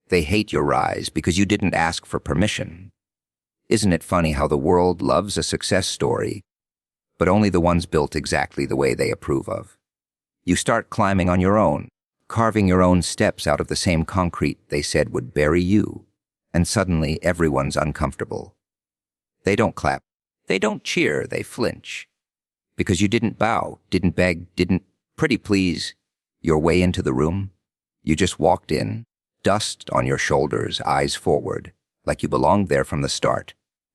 They hate your rise because you didn't ask for permission. Isn't it funny how the world loves a success story, but only the ones built exactly the way they approve of? You start climbing on your own, carving your own steps out of the same concrete they said would bury you, and suddenly everyone's uncomfortable. They don't clap, they don't cheer, they flinch. Because you didn't bow, didn't beg, didn't, pretty please, your way into the room. You just walked in, dust on your shoulders, eyes forward, like you belonged there from the start.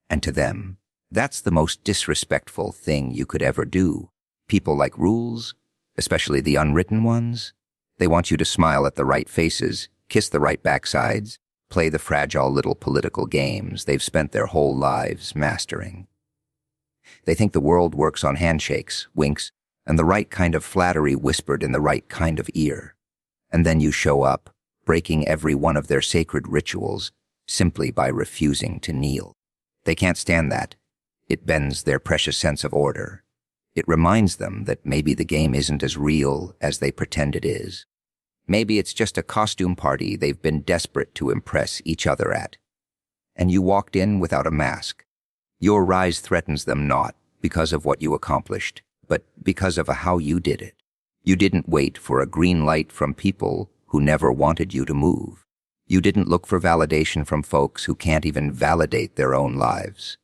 And to them, that's the most disrespectful thing you could ever do. People like rules, especially the unwritten ones. They want you to smile at the right faces, kiss the right backsides, play the fragile little political games they've spent their whole lives mastering. They think the world works on handshakes, winks, and the right kind of flattery whispered in the right kind of ear. And then you show up, breaking every one of their sacred rituals simply by refusing to kneel. They can't stand that. It bends their precious sense of order. It reminds them that maybe the game isn't as real as they pretend it is. Maybe it's just a costume party they've been desperate to impress each other at. And you walked in without a mask. Your rise threatens them not because of what you accomplished, but because of how you did it. You didn't wait for a green light from people who never wanted you to move. You didn't look for validation from folks who can't even validate their own lives.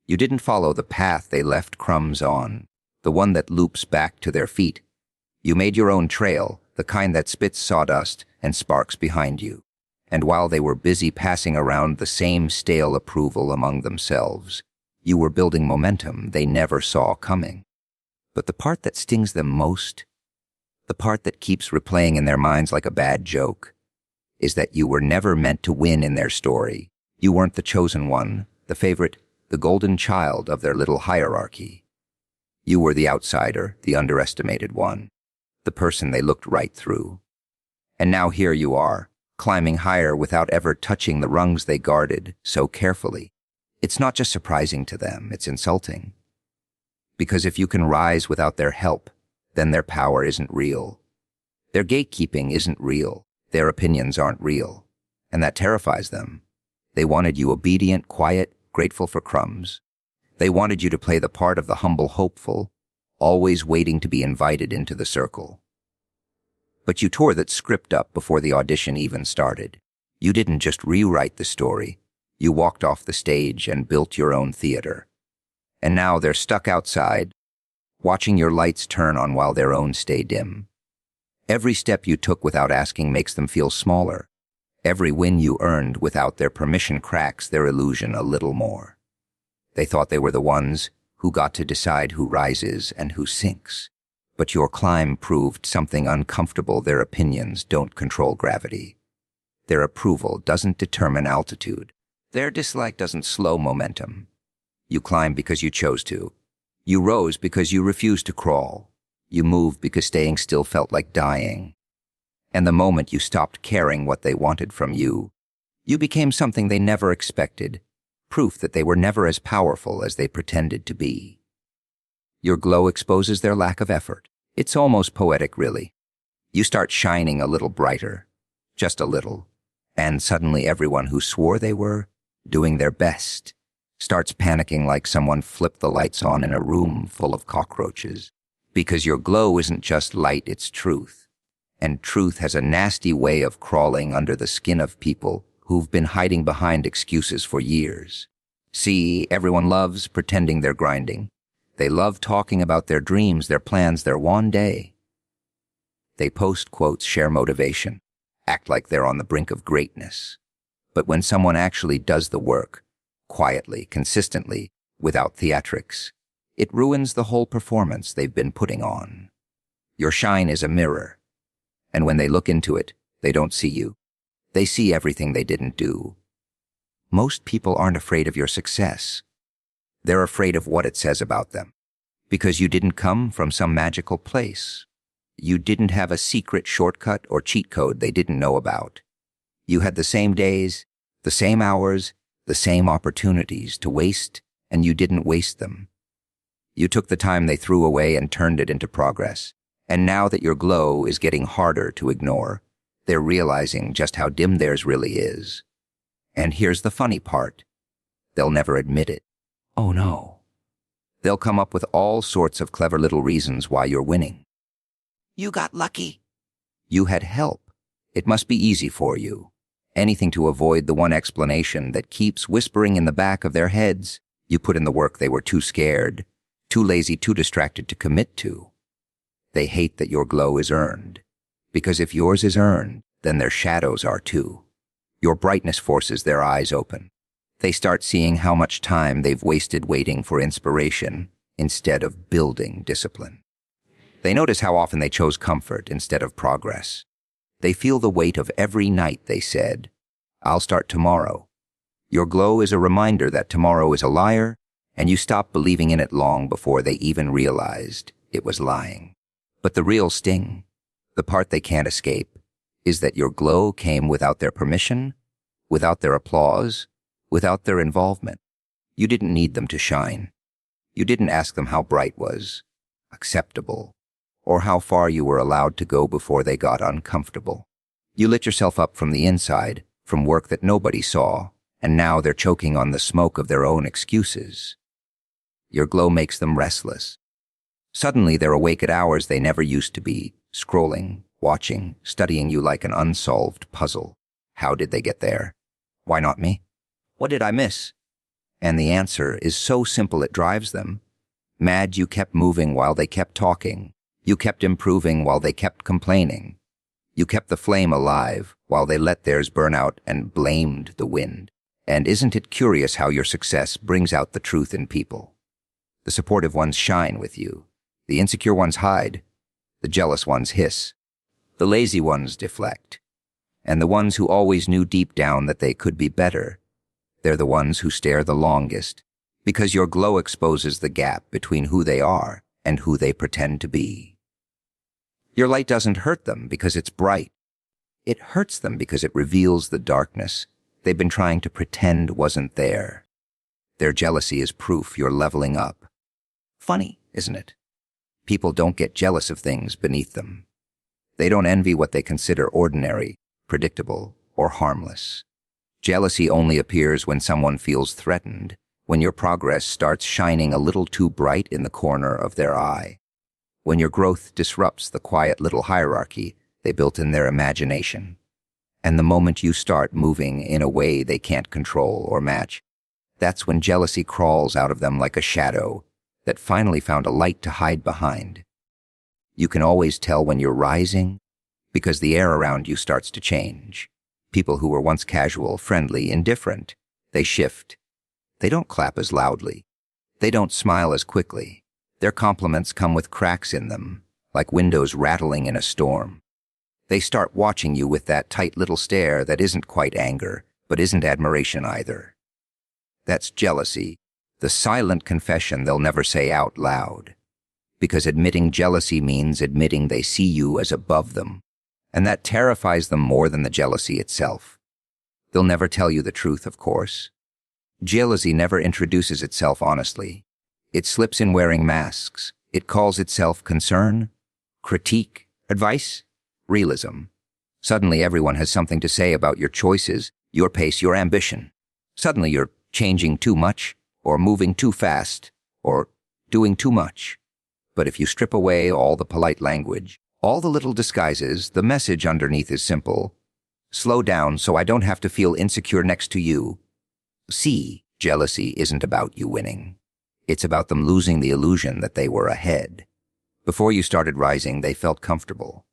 You didn't follow the path they left crumbs on, the one that loops back to their feet. You made your own trail, the kind that spits sawdust and sparks behind you. And while they were busy passing around the same stale approval among themselves, you were building momentum they never saw coming. But the part that stings them most, the part that keeps replaying in their minds like a bad joke, is that you were never meant to win in their story. You weren't the chosen one, the favorite, the golden child of their little hierarchy. You were the outsider, the underestimated one, the person they looked right through. And now here you are, climbing higher without ever touching the rungs they guarded so carefully. It's not just surprising to them, it's insulting. Because if you can rise without their help, then their power isn't real. Their gatekeeping isn't real. Their opinions aren't real. And that terrifies them. They wanted you obedient, quiet, grateful for crumbs. They wanted you to play the part of the humble hopeful, always waiting to be invited into the circle. But you tore that script up before the audition even started. You didn't just rewrite the story. You walked off the stage and built your own theater. And now they're stuck outside, watching your lights turn on while their own stay dim. Every step you took without asking makes them feel smaller. Every win you earned without their permission cracks their illusion a little more. They thought they were the ones who got to decide who rises and who sinks. But your climb proved something uncomfortable. Their opinions don't control gravity. Their approval doesn't determine altitude. Their dislike doesn't slow momentum. You climbed because you chose to. You rose because you refused to crawl. You moved because staying still felt like dying. And the moment you stopped caring what they wanted from you, you became something they never expected, proof that they were never as powerful as they pretended to be. Your glow exposes their lack of effort. It's almost poetic, really. You start shining a little brighter, just a little, and suddenly everyone who swore they were doing their best starts panicking like someone flipped the lights on in a room full of cockroaches. Because your glow isn't just light, it's truth. And truth has a nasty way of crawling under the skin of people who've been hiding behind excuses for years. See, everyone loves pretending they're grinding. They love talking about their dreams, their plans, their one day. They post quotes, share motivation, act like they're on the brink of greatness. But when someone actually does the work, quietly, consistently, without theatrics, it ruins the whole performance they've been putting on. Your shine is a mirror, and when they look into it, they don't see you. They see everything they didn't do. Most people aren't afraid of your success. They're afraid of what it says about them, because you didn't come from some magical place. You didn't have a secret shortcut or cheat code they didn't know about. You had the same days, the same hours, the same opportunities to waste, and you didn't waste them. You took the time they threw away and turned it into progress. And now that your glow is getting harder to ignore, They're realizing just how dim theirs really is. And here's the funny part. They'll never admit it. Oh no. They'll come up with all sorts of clever little reasons why you're winning. You got lucky. You had help. It must be easy for you. Anything to avoid the one explanation that keeps whispering in the back of their heads. You put in the work they were too scared, too lazy, too distracted to commit to. They hate that your glow is earned. Because if yours is earned, then their shadows are too. Your brightness forces their eyes open. They start seeing how much time they've wasted waiting for inspiration instead of building discipline. They notice how often they chose comfort instead of progress. They feel the weight of every night they said, "I'll start tomorrow." Your glow is a reminder that tomorrow is a liar, and you stop believing in it long before they even realized it was lying. But the real sting, the part they can't escape, is that your glow came without their permission, without their applause, without their involvement. You didn't need them to shine. You didn't ask them how bright was acceptable, or how far you were allowed to go before they got uncomfortable. You lit yourself up from the inside, from work that nobody saw, and now they're choking on the smoke of their own excuses. Your glow makes them restless. Suddenly they're awake at hours they never used to be, scrolling, watching, studying you like an unsolved puzzle. How did they get there? Why not me? What did I miss? And the answer is so simple it drives them. Mad you kept moving while they kept talking. You kept improving while they kept complaining. You kept the flame alive while they let theirs burn out and blamed the wind. And isn't it curious how your success brings out the truth in people? The supportive ones shine with you. The insecure ones hide. The jealous ones hiss. The lazy ones deflect. And the ones who always knew deep down that they could be better, they're the ones who stare the longest, because your glow exposes the gap between who they are and who they pretend to be. Your light doesn't hurt them because it's bright. It hurts them because it reveals the darkness they've been trying to pretend wasn't there. Their jealousy is proof you're leveling up. Funny, isn't it? People don't get jealous of things beneath them. They don't envy what they consider ordinary, predictable, or harmless. Jealousy only appears when someone feels threatened, when your progress starts shining a little too bright in the corner of their eye, when your growth disrupts the quiet little hierarchy they built in their imagination. And the moment you start moving in a way they can't control or match, that's when jealousy crawls out of them like a shadow that finally found a light to hide behind. You can always tell when you're rising because the air around you starts to change. People who were once casual, friendly, indifferent, they shift. They don't clap as loudly. They don't smile as quickly. Their compliments come with cracks in them, like windows rattling in a storm. They start watching you with that tight little stare that isn't quite anger, but isn't admiration either. That's jealousy, the silent confession they'll never say out loud. Because admitting jealousy means admitting they see you as above them, and that terrifies them more than the jealousy itself. They'll never tell you the truth, of course. Jealousy never introduces itself honestly. It slips in wearing masks. It calls itself concern, critique, advice, realism. Suddenly everyone has something to say about your choices, your pace, your ambition. Suddenly you're changing too much, or moving too fast, or doing too much. But if you strip away all the polite language, all the little disguises, the message underneath is simple. Slow down so I don't have to feel insecure next to you. See, jealousy isn't about you winning. It's about them losing the illusion that they were ahead. Before you started rising, they felt comfortable,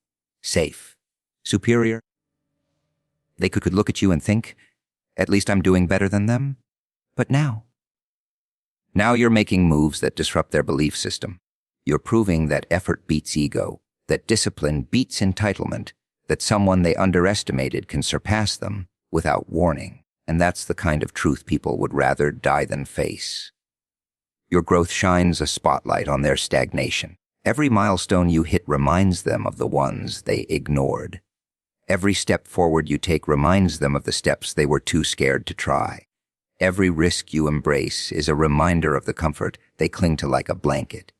safe, superior. They could look at you and think, at least I'm doing better than them. But now you're making moves that disrupt their belief system. You're proving that effort beats ego, that discipline beats entitlement, that someone they underestimated can surpass them without warning. And that's the kind of truth people would rather die than face. Your growth shines a spotlight on their stagnation. Every milestone you hit reminds them of the ones they ignored. Every step forward you take reminds them of the steps they were too scared to try. Every risk you embrace is a reminder of the comfort they cling to like a blanket.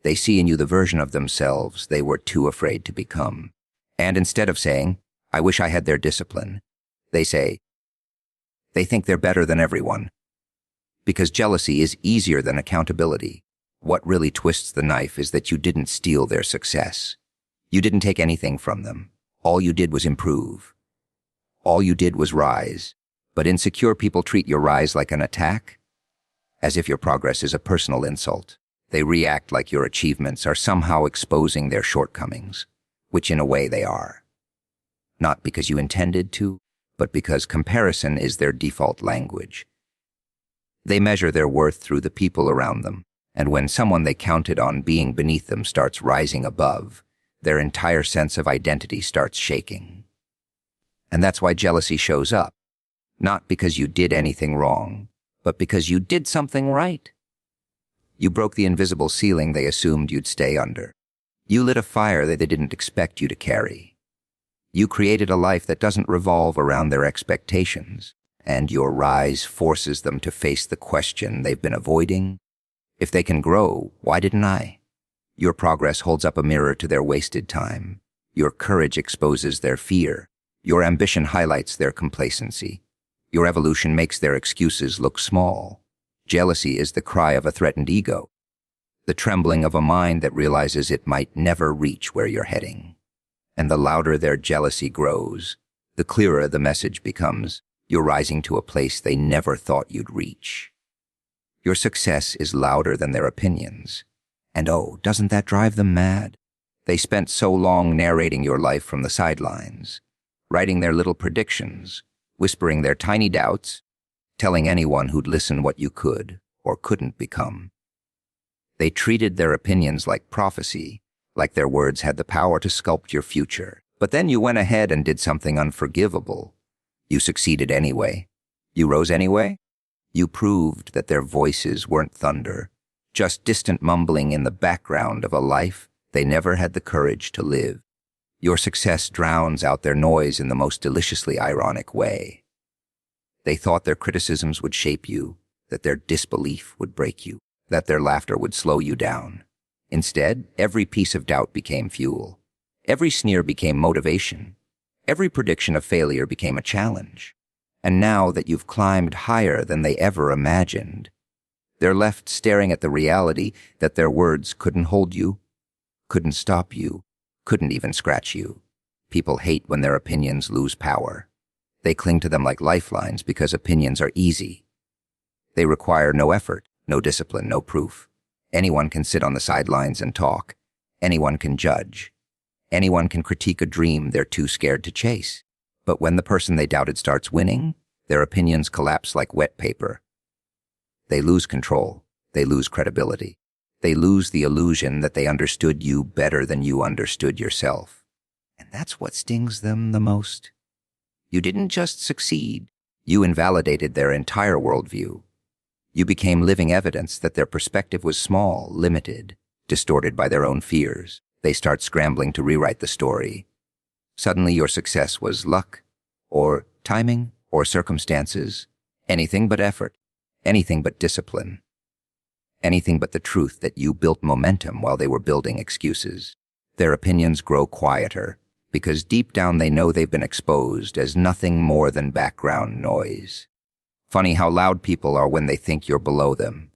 They see in you the version of themselves they were too afraid to become. And instead of saying, I wish I had their discipline. They say, they think they're better than everyone. Because jealousy is easier than accountability. What really twists the knife is that you didn't steal their success. You didn't take anything from them. All you did was improve. All you did was rise. But insecure people treat your rise like an attack, as if your progress is a personal insult. They react like your achievements are somehow exposing their shortcomings, which in a way they are. Not because you intended to, but because comparison is their default language. They measure their worth through the people around them, and when someone they counted on being beneath them starts rising above, their entire sense of identity starts shaking. And that's why jealousy shows up, not because you did anything wrong, but because you did something right. You broke the invisible ceiling they assumed you'd stay under. You lit a fire that they didn't expect you to carry. You created a life that doesn't revolve around their expectations, and your rise forces them to face the question they've been avoiding. If they can grow, why didn't I? Your progress holds up a mirror to their wasted time. Your courage exposes their fear. Your ambition highlights their complacency. Your evolution makes their excuses look small. Jealousy is the cry of a threatened ego, the trembling of a mind that realizes it might never reach where you're heading. And the louder their jealousy grows, the clearer the message becomes. You're rising to a place they never thought you'd reach. Your success is louder than their opinions. And oh, doesn't that drive them mad? They spent so long narrating your life from the sidelines, writing their little predictions, whispering their tiny doubts, telling anyone who'd listen what you could or couldn't become. They treated their opinions like prophecy, like their words had the power to sculpt your future. But then you went ahead and did something unforgivable. You succeeded anyway. You rose anyway. You proved that their voices weren't thunder, just distant mumbling in the background of a life they never had the courage to live. Your success drowns out their noise in the most deliciously ironic way. They thought their criticisms would shape you, that their disbelief would break you, that their laughter would slow you down. Instead, every piece of doubt became fuel. Every sneer became motivation. Every prediction of failure became a challenge. And now that you've climbed higher than they ever imagined, they're left staring at the reality that their words couldn't hold you, couldn't stop you, couldn't even scratch you. People hate when their opinions lose power. They cling to them like lifelines because opinions are easy. They require no effort, no discipline, no proof. Anyone can sit on the sidelines and talk. Anyone can judge. Anyone can critique a dream they're too scared to chase. But when the person they doubted starts winning, their opinions collapse like wet paper. They lose control. They lose credibility. They lose the illusion that they understood you better than you understood yourself. And that's what stings them the most. You didn't just succeed. You invalidated their entire worldview. You became living evidence that their perspective was small, limited, distorted by their own fears. They start scrambling to rewrite the story. Suddenly your success was luck, or timing, or circumstances, anything but effort, anything but discipline, anything but the truth that you built momentum while they were building excuses. Their opinions grow quieter, because deep down they know they've been exposed as nothing more than background noise. Funny how loud people are when they think you're below them.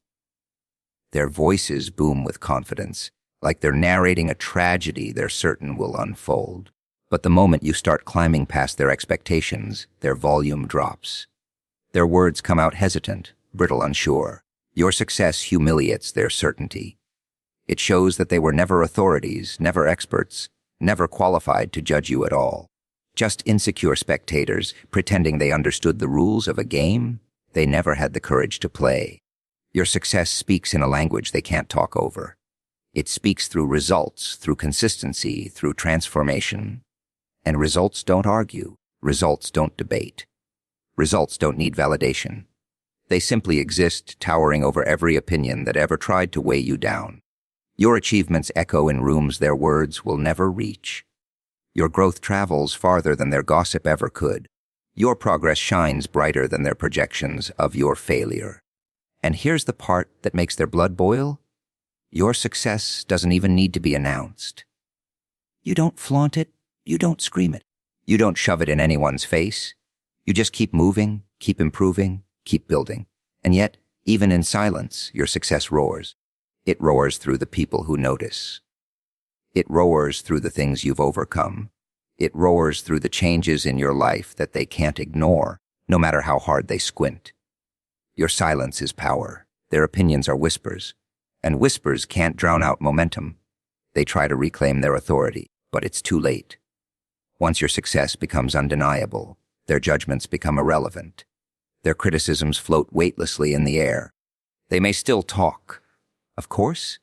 Their voices boom with confidence, like they're narrating a tragedy they're certain will unfold. But the moment you start climbing past their expectations, their volume drops. Their words come out hesitant, brittle, unsure. Your success humiliates their certainty. It shows that they were never authorities, never experts, never qualified to judge you at all. Just insecure spectators, pretending they understood the rules of a game they never had the courage to play. Your success speaks in a language they can't talk over. It speaks through results, through consistency, through transformation. And results don't argue. Results don't debate. Results don't need validation. They simply exist, towering over every opinion that ever tried to weigh you down. Your achievements echo in rooms their words will never reach. Your growth travels farther than their gossip ever could. Your progress shines brighter than their projections of your failure. And here's the part that makes their blood boil. Your success doesn't even need to be announced. You don't flaunt it. You don't scream it. You don't shove it in anyone's face. You just keep moving, keep improving, keep building. And yet, even in silence, your success roars. It roars through the people who notice. It roars through the things you've overcome. It roars through the changes in your life that they can't ignore, no matter how hard they squint. Your silence is power. Their opinions are whispers. And whispers can't drown out momentum. They try to reclaim their authority, but it's too late. Once your success becomes undeniable, their judgments become irrelevant. Their criticisms float weightlessly in the air. They may still talk. Of course,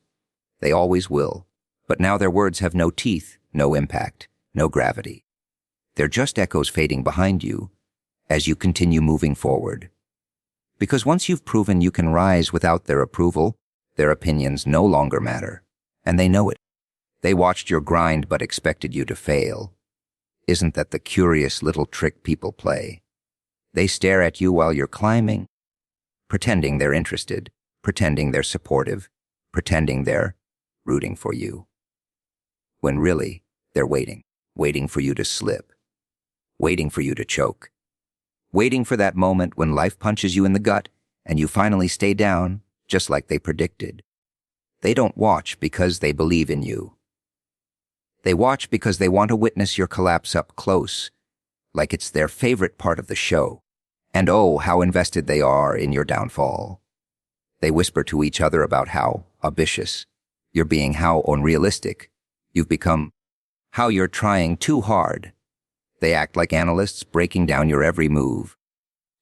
they always will. But now their words have no teeth, no impact, no gravity. They're just echoes fading behind you as you continue moving forward. Because once you've proven you can rise without their approval, their opinions no longer matter. And they know it. They watched your grind but expected you to fail. Isn't that the curious little trick people play? They stare at you while you're climbing, pretending they're interested, pretending they're supportive, pretending they're rooting for you. When really, they're waiting for you to slip, waiting for you to choke, waiting for that moment when life punches you in the gut and you finally stay down just like they predicted. They don't watch because they believe in you. They watch because they want to witness your collapse up close, like it's their favorite part of the show. And oh, how invested they are in your downfall. They whisper to each other about how ambitious you're being, how unrealistic you've become, how you're trying too hard. They act like analysts, breaking down your every move,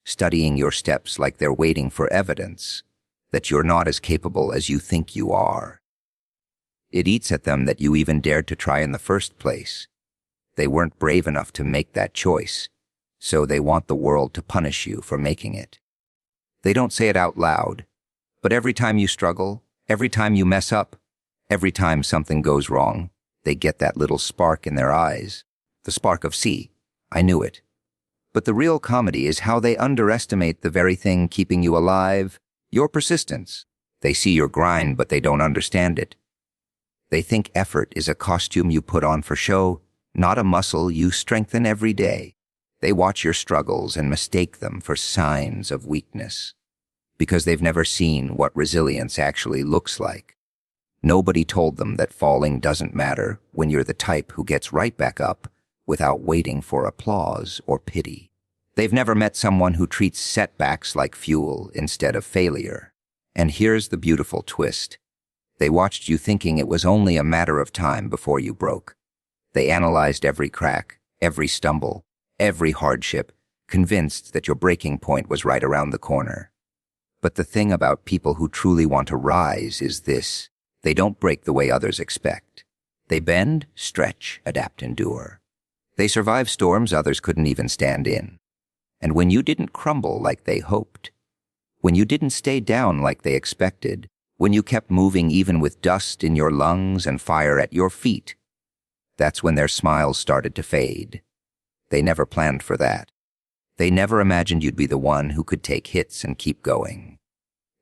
studying your steps like they're waiting for evidence that you're not as capable as you think you are. It eats at them that you even dared to try in the first place. They weren't brave enough to make that choice, so they want the world to punish you for making it. They don't say it out loud, but every time you struggle, every time you mess up, every time something goes wrong, they get that little spark in their eyes. The spark of "see, I knew it." But the real comedy is how they underestimate the very thing keeping you alive, your persistence. They see your grind, but they don't understand it. They think effort is a costume you put on for show, not a muscle you strengthen every day. They watch your struggles and mistake them for signs of weakness, because they've never seen what resilience actually looks like. Nobody told them that falling doesn't matter when you're the type who gets right back up without waiting for applause or pity. They've never met someone who treats setbacks like fuel instead of failure. And here's the beautiful twist. They watched you thinking it was only a matter of time before you broke. They analyzed every crack, every stumble, every hardship, convinced that your breaking point was right around the corner. But the thing about people who truly want to rise is this: they don't break the way others expect. They bend, stretch, adapt, endure. They survive storms others couldn't even stand in. And when you didn't crumble like they hoped, when you didn't stay down like they expected, when you kept moving even with dust in your lungs and fire at your feet, that's when their smiles started to fade. They never planned for that. They never imagined you'd be the one who could take hits and keep going.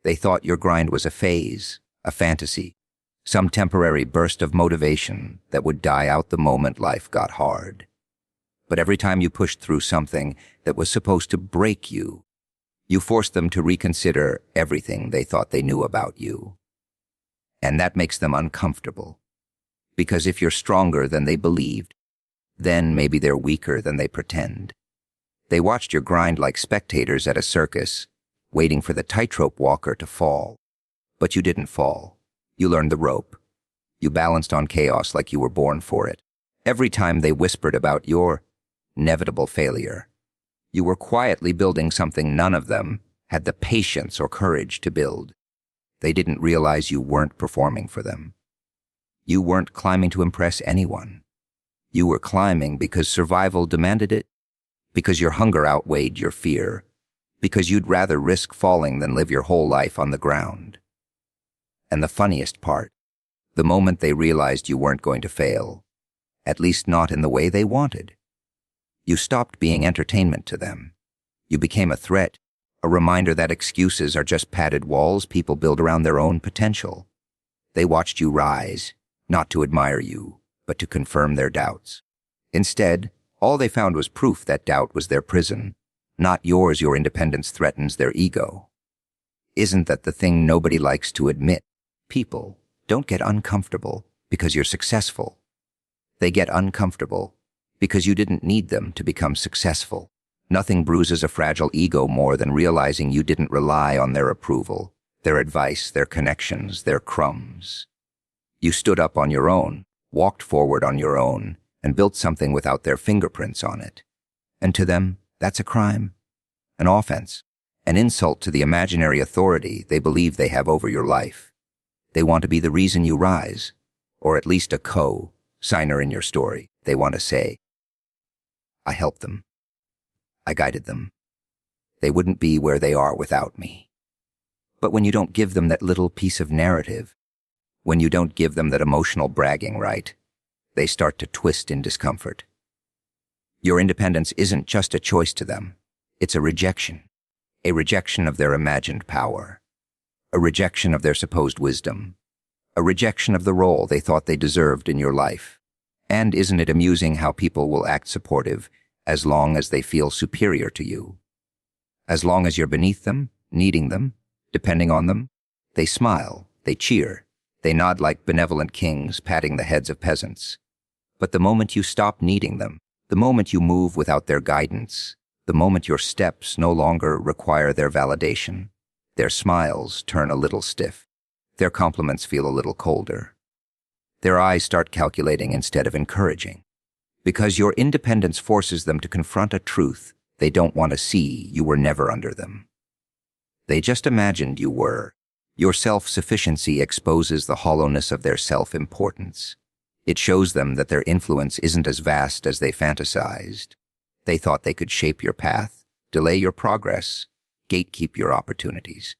They thought your grind was a phase, a fantasy, some temporary burst of motivation that would die out the moment life got hard. But every time you pushed through something that was supposed to break you, you forced them to reconsider everything they thought they knew about you. And that makes them uncomfortable. Because if you're stronger than they believed, then maybe they're weaker than they pretend. They watched your grind like spectators at a circus, waiting for the tightrope walker to fall. But you didn't fall. You learned the rope. You balanced on chaos like you were born for it. Every time they whispered about your inevitable failure, you were quietly building something none of them had the patience or courage to build. They didn't realize you weren't performing for them. You weren't climbing to impress anyone. You were climbing because survival demanded it, because your hunger outweighed your fear, because you'd rather risk falling than live your whole life on the ground. And the funniest part, the moment they realized you weren't going to fail, at least not in the way they wanted, you stopped being entertainment to them. You became a threat, a reminder that excuses are just padded walls people build around their own potential. They watched you rise, not to admire you, but to confirm their doubts. Instead, All they found was proof that doubt was their prison. Not yours, your independence threatens their ego. Isn't that the thing nobody likes to admit? People don't get uncomfortable because you're successful. They get uncomfortable because you didn't need them to become successful. Nothing bruises a fragile ego more than realizing you didn't rely on their approval, their advice, their connections, their crumbs. You stood up on your own, walked forward on your own, and built something without their fingerprints on it. And to them, that's a crime, an offense, an insult to the imaginary authority they believe they have over your life. They want to be the reason you rise, or at least a co-signer in your story. They want to say, I helped them. I guided them. They wouldn't be where they are without me. But when you don't give them that little piece of narrative, when you don't give them that emotional bragging right, they start to twist in discomfort. Your independence isn't just a choice to them. It's a rejection of their imagined power, a rejection of their supposed wisdom, a rejection of the role they thought they deserved in your life. And isn't it amusing how people will act supportive as long as they feel superior to you? As long as you're beneath them, needing them, depending on them, they smile, they cheer, they nod like benevolent kings patting the heads of peasants. But the moment you stop needing them, the moment you move without their guidance, the moment your steps no longer require their validation, their smiles turn a little stiff, their compliments feel a little colder. Their eyes start calculating instead of encouraging. Because your independence forces them to confront a truth they don't want to see. You were never under them. They just imagined you were. Your self-sufficiency exposes the hollowness of their self-importance. It shows them that their influence isn't as vast as they fantasized. They thought they could shape your path, delay your progress, gatekeep your opportunities.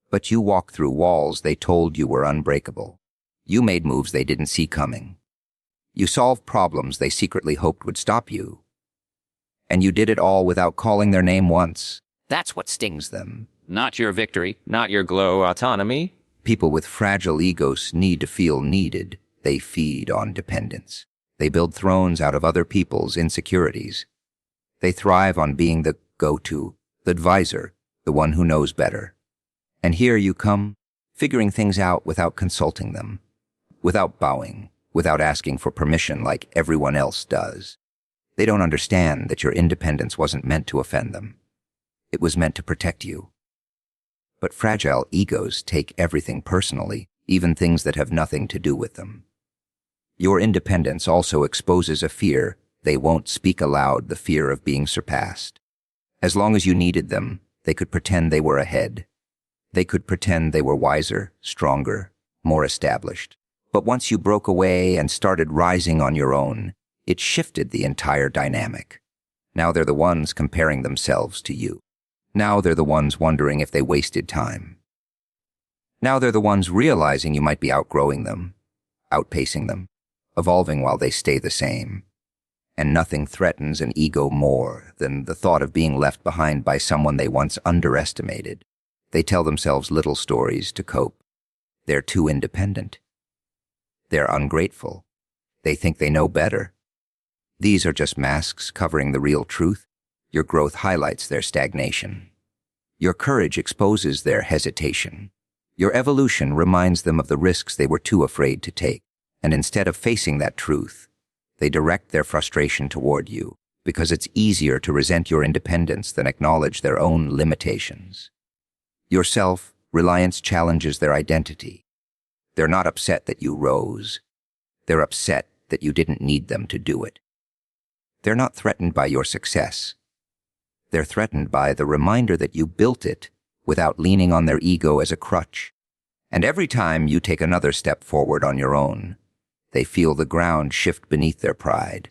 But you walked through walls they told you were unbreakable. You made moves they didn't see coming. You solved problems they secretly hoped would stop you. And you did it all without calling their name once. That's what stings them. Not your victory, not your glow autonomy. People with fragile egos need to feel needed. They feed on dependence. They build thrones out of other people's insecurities. They thrive on being the go-to, the advisor, the one who knows better. And here you come, figuring things out without consulting them, without bowing, without asking for permission like everyone else does. They don't understand that your independence wasn't meant to offend them. It was meant to protect you. But fragile egos take everything personally, even things that have nothing to do with them. Your independence also exposes a fear they won't speak aloud, the fear of being surpassed. As long as you needed them, they could pretend they were ahead. They could pretend they were wiser, stronger, more established. But once you broke away and started rising on your own, it shifted the entire dynamic. Now they're the ones comparing themselves to you. Now they're the ones wondering if they wasted time. Now they're the ones realizing you might be outgrowing them, outpacing them, evolving while they stay the same. And nothing threatens an ego more than the thought of being left behind by someone they once underestimated. They tell themselves little stories to cope. They're too independent. They're ungrateful. They think they know better. These are just masks covering the real truth. Your growth highlights their stagnation. Your courage exposes their hesitation. Your evolution reminds them of the risks they were too afraid to take. And instead of facing that truth, they direct their frustration toward you, because it's easier to resent your independence than acknowledge their own limitations. Your self-reliance challenges their identity. They're not upset that you rose. They're upset that you didn't need them to do it. They're not threatened by your success. They're threatened by the reminder that you built it without leaning on their ego as a crutch. And every time you take another step forward on your own, they feel the ground shift beneath their pride.